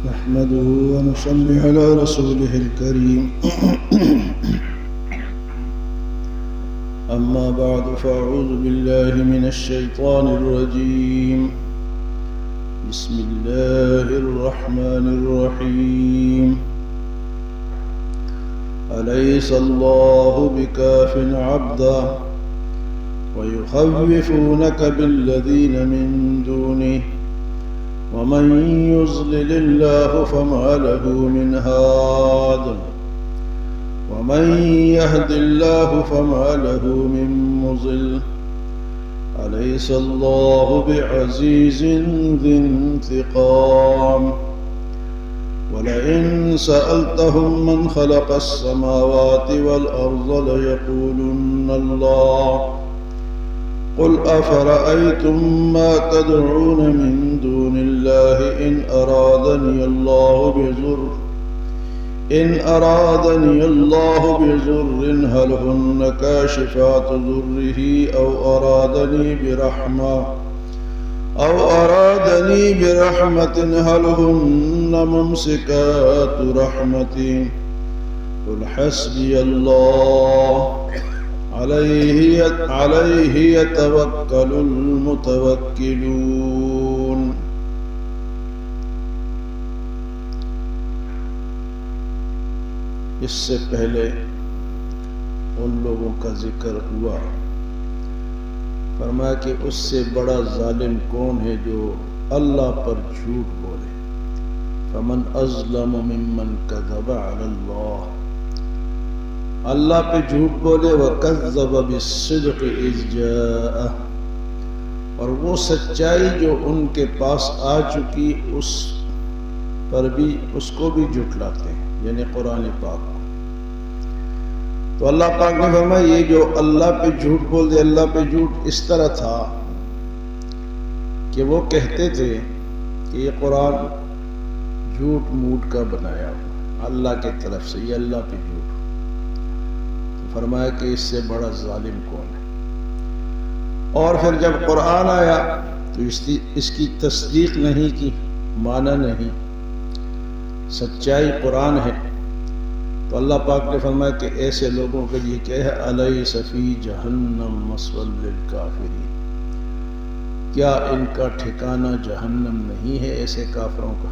نحمده ونصلي على رسوله الكريم أما بعد فأعوذ بالله من الشيطان الرجيم بسم الله الرحمن الرحيم أليس الله بكاف عبدا ويخوفونك بالذين من دونه ومن يضلل الله فما له من هاد ومن يهد الله فما له من مضل أليس الله بعزيز ذي انتقام ولئن سألتهم من خلق السماوات والأرض ليقولن الله قل أفرأيتم ما تدعون من دون الله إن أرادني الله بضر هل هن كاشفات ضره أو أرادني برحمة هل هن ممسكات رحمتي قل حسبي الله عليه يتوكل المتوكلون. اس سے پہلے ان لوگوں کا ذکر ہوا، فرمایا کہ اس سے بڑا ظالم کون ہے جو اللہ پر جھوٹ بولے. فمن اظلم ممن کذب علی اللہ پہ جھوٹ بولے وَكَذَّبَ بِالصِّدْقِ إِذْ جَاءَهُ، اور وہ سچائی جو ان کے پاس آ چکی اس کو بھی جھٹلاتے ہیں، یعنی قرآن پاک کو. تو اللہ پاک نے فرمایا یہ جو اللہ پہ جھوٹ بول دے، اللہ پہ جھوٹ اس طرح تھا کہ وہ کہتے تھے کہ یہ قرآن جھوٹ موٹ کا بنایا ہوا اللہ کی طرف سے، یہ اللہ پہ جھوٹ. فرمایا کہ اس سے بڑا ظالم کون ہے. اور پھر جب قرآن آیا تو اس کی تصدیق نہیں کی، مانا نہیں، سچائی قرآن ہے. تو اللہ پاک نے فرمایا کہ ایسے لوگوں کے لیے کیا ہے، الیس فی جہنم مثوی للکافرین، کیا ان کا ٹھکانہ جہنم نہیں ہے ایسے کافروں کا؟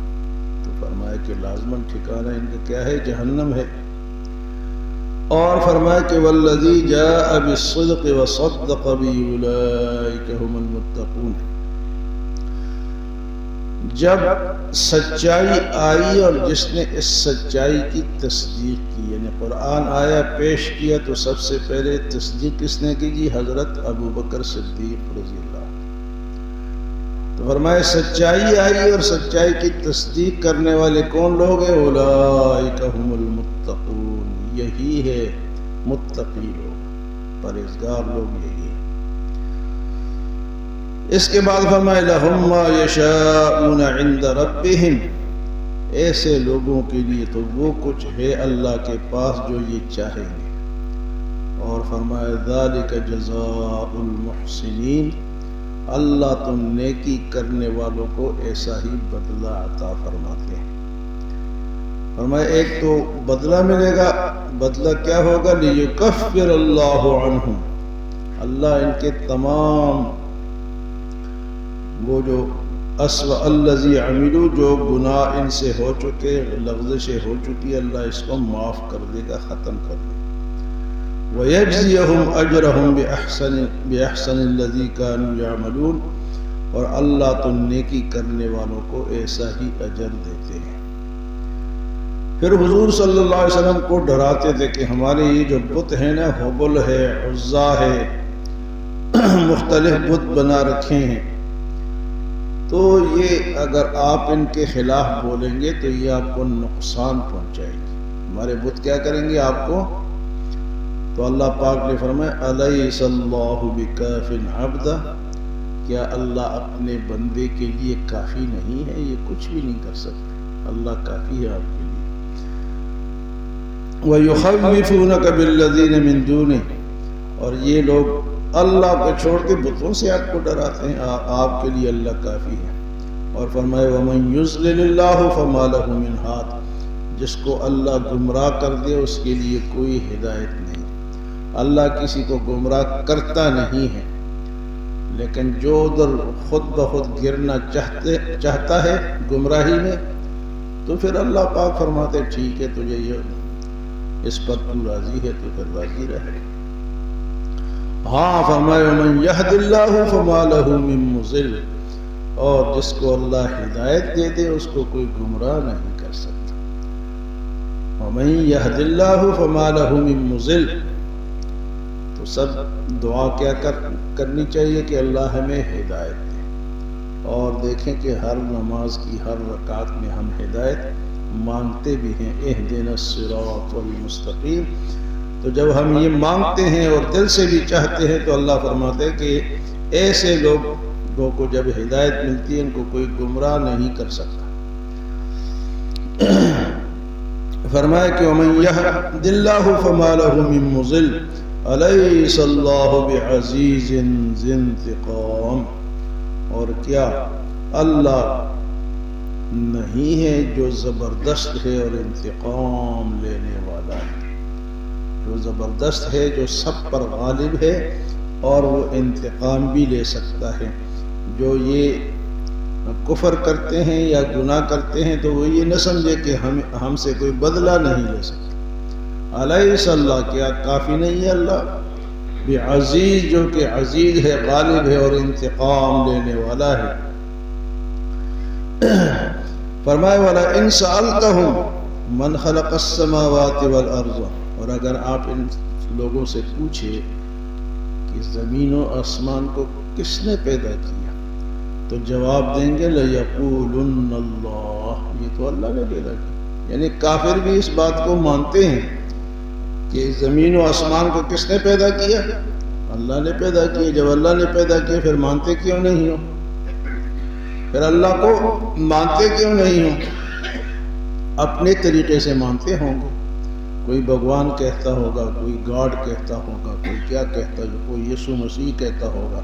تو فرمایا کہ لازماً ٹھکانہ ان کا کیا ہے، جہنم ہے. اور فرمایا کہ والذی جاء بالصدق وصدق به اولئک هم المتقون. جب سچائی آئی اور جس نے اس سچائی کی تصدیق کی، یعنی قرآن آیا پیش کیا تو سب سے پہلے تصدیق کس نے کی جی؟ حضرت ابو بکر صدیق رضی اللہ. تو فرمایا سچائی آئی اور سچائی کی تصدیق کرنے والے کون لوگ ہیں؟ اولئک هم المتقون، یہی ہے متقی لوگ، پرہیزگار لوگ یہی ہے. اس کے بعد فرمایا لَهُمْ مَا يَشَاءُونَ عِنْدَ رَبِّهِمْ، ایسے لوگوں کے لیے تو وہ کچھ ہے اللہ کے پاس جو یہ چاہیں گے. اور فرمایا ذَلِكَ جَزَاءُ الْمُحْسِنِينَ، اللہ تو نیکی کرنے والوں کو ایسا ہی بدلہ عطا فرماتے ہیں. فرمایا ایک تو بدلہ ملے گا، بدلہ کیا ہوگا؟ لِيُكَفِّرَ اللَّهُ عَنْهُمْ، اللہ ان کے تمام وہ جو اسوأ الذی عملوا، جو گناہ ان سے ہو چکے، لغزشیں ہو چکی، اللہ اس کو معاف کر دے گا، ختم کر دے گا. وَيَجْزِيَهُمْ أَجْرَهُمْ بِأَحْسَنِ الَّذِي كَانُوا يَعْمَلُونَ، اور اللہ تو نیکی کرنے والوں کو ایسا ہی اجر دیتے ہیں. پھر حضور صلی اللہ علیہ وسلم کو ڈراتے تھے کہ ہمارے یہ جو بت ہیں نا، حبل ہے، عزا ہے، مختلف بت بنا رکھے ہیں، تو یہ اگر آپ ان کے خلاف بولیں گے تو یہ آپ کو نقصان پہنچائیں گے. ہمارے بت کیا کریں گے آپ کو؟ تو اللہ پاک نے فرمایا الیس اللہ بکاف عبدا، کیا اللہ اپنے بندے کے لیے کافی نہیں ہے؟ یہ کچھ بھی نہیں کر سکتے، اللہ کافی ہے آپ کے لیے. وَيُخَوِّفُونَكَ بِالَّذِينَ مِن دُونِهِ، اور یہ لوگ اللہ کو چھوڑ کے بتوں سے آپ کو ڈراتے ہیں. آپ کے لیے اللہ کافی ہے. اور فرمائے وَمَن يُضْلِلِ اللَّهُ فَمَا لَهُ مِنْ هَادٍ، جس کو اللہ گمراہ کر دے اس کے لیے کوئی ہدایت نہیں۔ اللہ کسی کو گمراہ کرتا نہیں ہے، لیکن جو ادھر خود بخود گرنا چاہتا ہے گمراہی میں، تو پھر اللہ پاک فرماتے ٹھیک ہے تجھے یہ اس پر تو راضی ہے تو پھر راضی رہے۔ ہاں فرمائے وَمَن يَهْدِ اللَّهُ فَمَا لَهُ مِن مُضِلٍّ، اور جس کو اللہ ہدایت دے دے اس کو کوئی گمراہ نہیں کر سکتا۔ وَمَن يَهْدِ اللَّهُ فَمَا لَهُ مِن مُضِلٍّ، تو سب دعا کیا کرنی چاہیے کہ اللہ ہمیں ہدایت دے، اور دیکھیں کہ ہر نماز کی ہر رکعت میں ہم ہدایت مانگتے بھی ہیں، اہدنا الصراط المستقیم۔ تو جب ہم یہ مانگتے ہیں اور دل سے بھی چاہتے ہیں تو اللہ فرماتے ہیں کہ ایسے لوگوں کو جب ہدایت ملتی ہے ان کو کوئی گمراہ نہیں کر سکتا۔ فرمایا کہ وَمَن يَهْدِ اللَّهُ فَمَا لَهُ مِن مُضِلٍّ أَلَيْسَ اللَّهُ بِعَزِيزٍ ذِي انتقام، اور کیا اللہ نہیں ہے جو زبردست ہے اور انتقام لینے والا ہے، جو زبردست ہے، جو سب پر غالب ہے اور وہ انتقام بھی لے سکتا ہے۔ جو یہ کفر کرتے ہیں یا گناہ کرتے ہیں تو وہ یہ نہ سمجھے کہ ہم سے کوئی بدلہ نہیں لے سکتا۔ الیس اللہ، کیا کافی نہیں ہے اللہ بعزیز، جو کہ عزیز ہے، غالب ہے اور انتقام لینے والا ہے۔ فرمائے وَلَئِن سَأَلْتَهُم مَّنْ خَلَقَ السَّمَاوَاتِ وَالْأَرْضَ، اور اگر آپ ان لوگوں سے پوچھے کہ زمین و آسمان کو کس نے پیدا کیا، تو جواب دیں گے لَيَقُولُنَّ اللَّهُ، یہ تو اللہ نے پیدا کیا۔ یعنی کافر بھی اس بات کو مانتے ہیں کہ زمین و آسمان کو کس نے پیدا کیا، اللہ نے پیدا کیا۔ جب اللہ نے پیدا کیا پھر مانتے کیوں نہیں ہو؟ پھر اللہ کو مانتے کیوں نہیں ہو؟ اپنے طریقے سے مانتے ہوں گے، کوئی بھگوان کہتا ہوگا، کوئی گاڈ کہتا ہوگا، کوئی کیا کہتا ہوگا، کوئی یسوع مسیح کہتا ہوگا،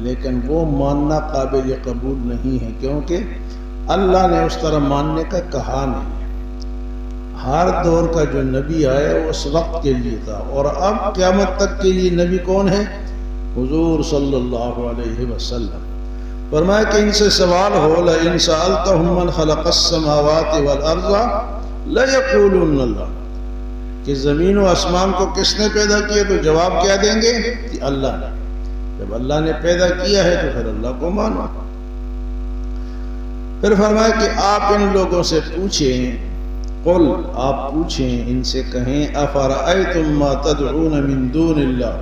لیکن وہ ماننا قابل قبول نہیں ہے، کیونکہ اللہ نے اس طرح ماننے کا کہا نہیں ہے۔ ہر دور کا جو نبی آیا وہ اس وقت کے لیے تھا، اور اب قیامت تک کے لیے نبی کون ہے؟ حضور صلی اللہ علیہ وسلم۔ فرمایا کہ ان سے سوال ہو لَإِن سَأَلْتَهُم مَّنْ خَلَقَ السَّمَاوَاتِ وَالْأَرْضَ لَيَقُولُنَّ اللَّهُ، کہ زمین و آسمان کو کس نے پیدا کیا، تو جواب کیا دیں گے کہ اللہ نے۔ جب اللہ نے پیدا کیا ہے تو پھر اللہ کو مانو۔ پھر فرمایا کہ آپ ان لوگوں سے پوچھیں، قل، آپ پوچھیں ان سے کہیں افرأیتم ما تدعون من دون اللہ،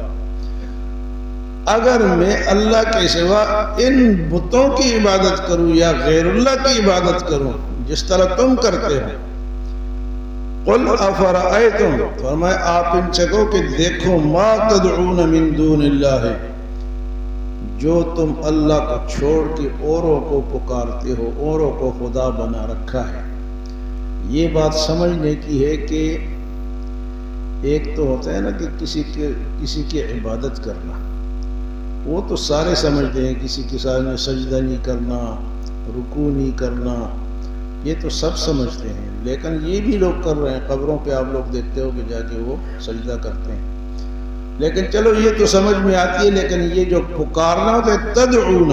اگر میں اللہ کے سوا ان بتوں کی عبادت کروں یا غیر اللہ کی عبادت کروں جس طرح تم کرتے ہو۔ قل افرأیتم، فرمایا آپ ان سے کہو کہ دیکھو، ما تدعون من دون اللہ، جو تم اللہ کو چھوڑ کے اوروں کو پکارتے ہو، اوروں کو خدا بنا رکھا ہے۔ یہ بات سمجھنے کی ہے کہ ایک تو ہوتا ہے نا کہ کسی کی عبادت کرنا، وہ تو سارے سمجھتے ہیں، کسی کے سامنے سجدہ نہیں کرنا، رکوع نہیں کرنا، یہ تو سب سمجھتے ہیں، لیکن یہ بھی لوگ کر رہے ہیں۔ قبروں پہ آپ لوگ دیکھتے ہو کہ جا کے وہ سجدہ کرتے ہیں، لیکن چلو یہ تو سمجھ میں آتی ہے، لیکن یہ جو پکارنا ہوتا ہے تدعون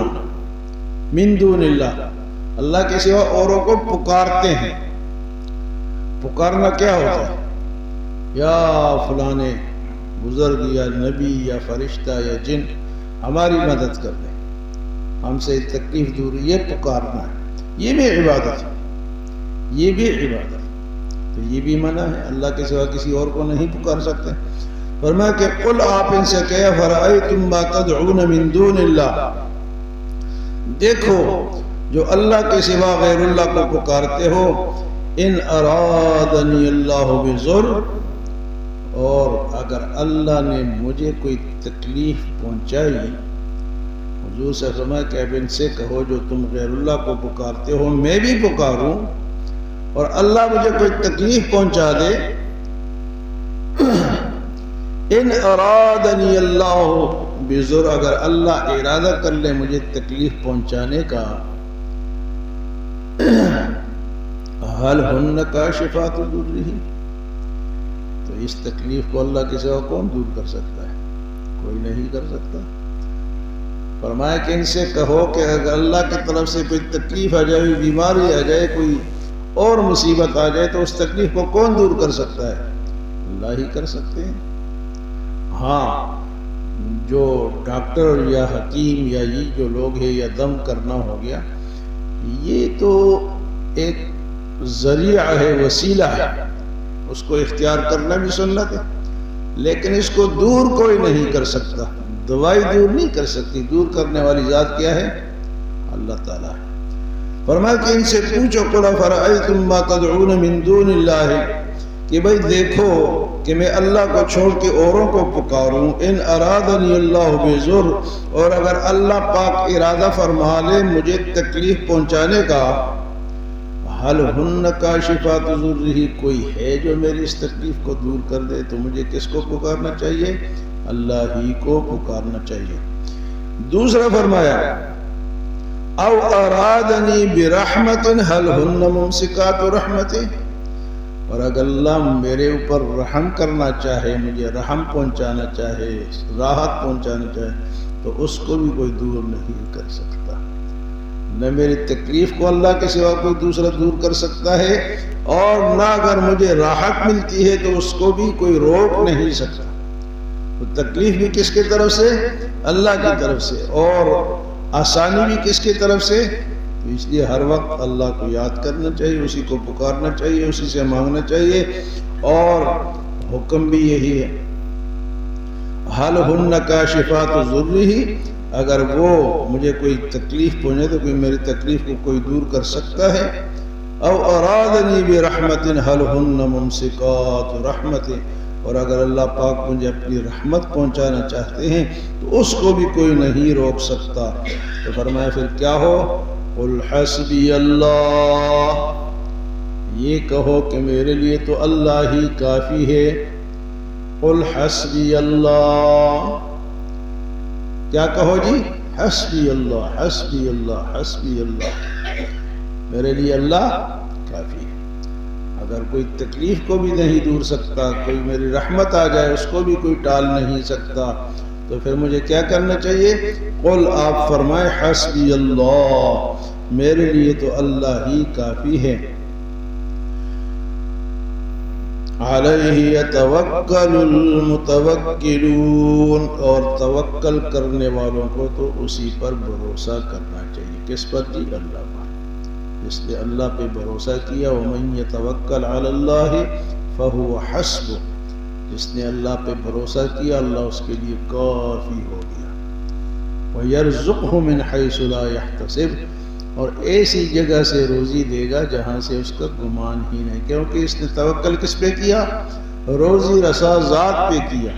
من دون اللہ، اللہ کے سوا اوروں کو پکارتے ہیں۔ پکارنا کیا ہوتا ہے؟ یا فلانے بزرگ یا نبی یا فرشتہ یا جن ہماری مدد کر دیں، ہم سے تکلیف دور، یہ پکارنا ہے، یہ بھی عبادت ہے، یہ بھی عبادت ہے، تو یہ بھی منع ہے، اللہ کے سوا کسی اور کو نہیں پکار سکتے۔ فرمایا کہ قل، آپ ان سے کہے فرأیتم ما تدعون من دون اللہ، دیکھو جو اللہ کے سوا غیر اللہ کو پکارتے ہو، ان ارادنی اللہ بضر، اور اگر اللہ نے مجھے کوئی تکلیف پہنچائی، حضور سے فرمایا کہ اب ان سے کہو جو تم غیر اللہ کو پکارتے ہو میں بھی پکاروں، اور اللہ مجھے کوئی تکلیف پہنچا دے، ان ارادنی اللہ بضر، اگر اللہ ارادہ کر لے مجھے تکلیف پہنچانے کا، حل ہن کاشفات ضرہ، تو اس تکلیف کو اللہ کے سوا کون دور کر سکتا ہے؟ کوئی نہیں کر سکتا۔ فرمایا کہ ان سے کہو کہ اگر اللہ کی طرف سے کوئی تکلیف آ جائے، بیماری آ جائے، کوئی اور مصیبت آ جائے، تو اس تکلیف کو کون دور کر سکتا ہے؟ اللہ ہی کر سکتے ہیں۔ ہاں، جو ڈاکٹر یا حکیم یا یہ جو لوگ ہیں، یا دم کرنا ہو گیا، یہ تو ایک ذریعہ ہے، وسیلہ ہے، اس کو اختیار کرنا بھی سنت ہے، لیکن اس کو دور کوئی نہیں کر سکتا۔ دوائی دور نہیں کر سکتی، دور کرنے والی ذات کیا ہے؟ اللہ تعالیٰ ہے۔ فرمایا کہ ان سے پوچھو قُلْ أَفَرَأَيْتُم مَّا تَدْعُونَ مِن دُونِ اللَّهِ، کہ بھئی دیکھو کہ میں اللہ کو چھوڑ کے اوروں کو پکاروں، ان ارادنی اللہ بضر، اور اگر اللہ پاک ارادہ فرما لے مجھے تکلیف پہنچانے کا، حل ہن کاشفات ضرہ، کوئی ہے جو میری اس تکلیف کو دور کر دے، تو مجھے کس کو پکارنا چاہیے؟ اللہ ہی کو پکارنا چاہیے۔ دوسرا فرمایا او ارادنی برحمت حل ہن ممسکات رحمتہ، اور اگر اللہ میرے اوپر رحم کرنا چاہے، مجھے رحم پہنچانا چاہے، راحت پہنچانا چاہے، تو اس کو بھی کوئی دور نہیں کر سکتا۔ نہ میری تکلیف کو اللہ کے سوا کوئی دوسرا دور کر سکتا ہے، اور نہ اگر مجھے راحت ملتی ہے تو اس کو بھی کوئی روک نہیں سکتا۔ تو تکلیف بھی کس کی طرف سے؟ اللہ کی طرف سے، اور آسانی بھی کس کی طرف سے؟ تو اس لیے ہر وقت اللہ کو یاد کرنا چاہیے، اسی کو پکارنا چاہیے، اسی سے مانگنا چاہیے، اور حکم بھی یہی ہے۔ حل ہن کاشفات ضرہ، اگر وہ مجھے کوئی تکلیف پہنچے تو کوئی میری تکلیف کو کوئی دور کر سکتا ہے۔ او ارادنی برحمت حل ہن ممسکات رحمت، اور اگر اللہ پاک مجھے اپنی رحمت پہنچانا چاہتے ہیں تو اس کو بھی کوئی نہیں روک سکتا۔ تو فرمایا پھر کیا ہو؟ قل حسبی اللہ، یہ کہو کہ میرے لیے تو اللہ ہی کافی ہے۔ قل حسبی اللہ، کیا کہو جی؟ حسبی اللہ، حسبی اللہ، حسبی اللہ، میرے لیے اللہ کافی ہے۔ اگر کوئی تکلیف کو بھی نہیں دور سکتا، کوئی میری رحمت آ جائے اس کو بھی کوئی ٹال نہیں سکتا، تو پھر مجھے کیا کرنا چاہیے؟ قل، آپ فرمائے حسبی اللہ، میرے لیے تو اللہ ہی کافی ہے۔ علیہ یتوکل المتوکلون، اور توکل کرنے والوں کو تو اسی پر بھروسہ کرنا چاہیے۔ کس پر جی؟ اللہ پر۔ جس نے اللہ پہ بھروسہ کیا، ومن یتوکل علی اللہ فہو حسبہ، جس نے اللہ پہ بھروسہ کیا اللہ اس کے لیے کافی ہو گیا۔ وَيَرْزُقْهُ مِنْ حَيْثُ لَا يَحْتَسِبُ، اور ایسی جگہ سے روزی دے گا جہاں سے اس کا گمان ہی نہیں، کیونکہ اس نے توکل کس پہ کیا؟ روزی رسا ذات پہ کیا۔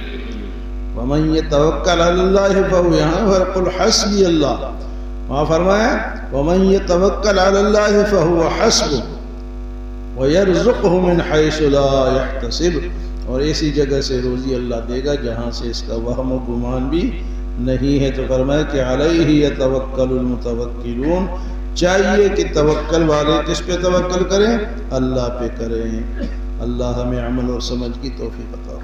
وَمَنْ يَتَوَكَّلْ عَلَى اللَّهِ فَهُوَ، یہاں قُلْ حَسْبِيَ اللَّهُ، وہاں فرمایا وَمَنْ يَتَوَكَّلْ عَلَى اللَّهِ فَهُوَ حَسْبُهُ وَيَرْزُقْهُ مِنْ حَيْثُ لَا يَحْتَسِبُ، اور ایسی جگہ سے روزی اللہ دے گا جہاں سے اس کا وہم و گمان بھی نہیں ہے۔ تو فرمایا کہ علیہ یتوکل المتوکلون، چاہیے کہ توکل والے کس پہ توکل کریں؟ اللہ پہ کریں۔ اللہ ہمیں عمل اور سمجھ کی توفیق عطا